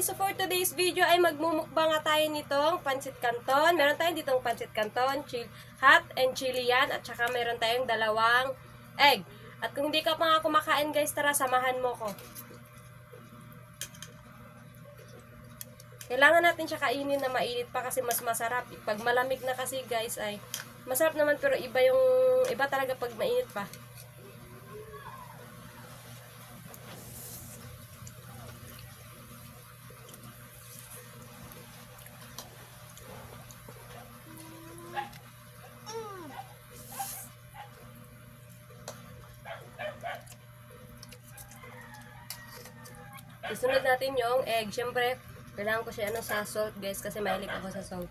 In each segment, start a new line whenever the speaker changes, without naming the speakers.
guys, so for today's video ay magmumukbang nga tayo nitong pancit canton. Meron tayong ditong pancit canton, hot and chili yan, at saka meron tayong dalawang egg. At kung hindi ka pa nga kumakain guys, tara samahan mo ko. Kailangan natin siya kainin na mainit pa kasi mas masarap. Pag malamig na kasi guys ay masarap naman, pero iba talaga pag mainit pa. Isunod natin yung egg. Siyempre, kailangan ko siya sa salt guys kasi mahilig ako sa salt.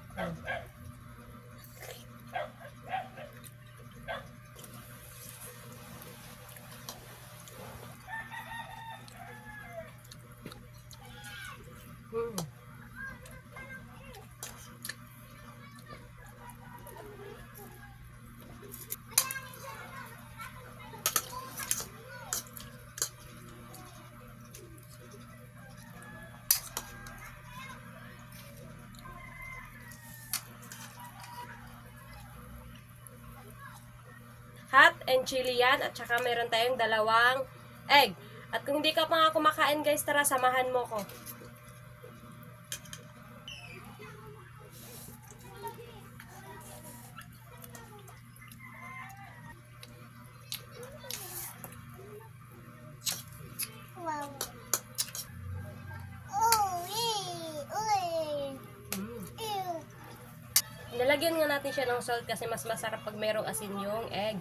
Hot and chili yan, at saka meron tayong dalawang egg. At kung hindi ka pa nga kumakain guys, tara samahan mo ko.
Wow.
Nalagyan nga natin siya ng salt kasi mas masarap pag mayroong asin yung egg.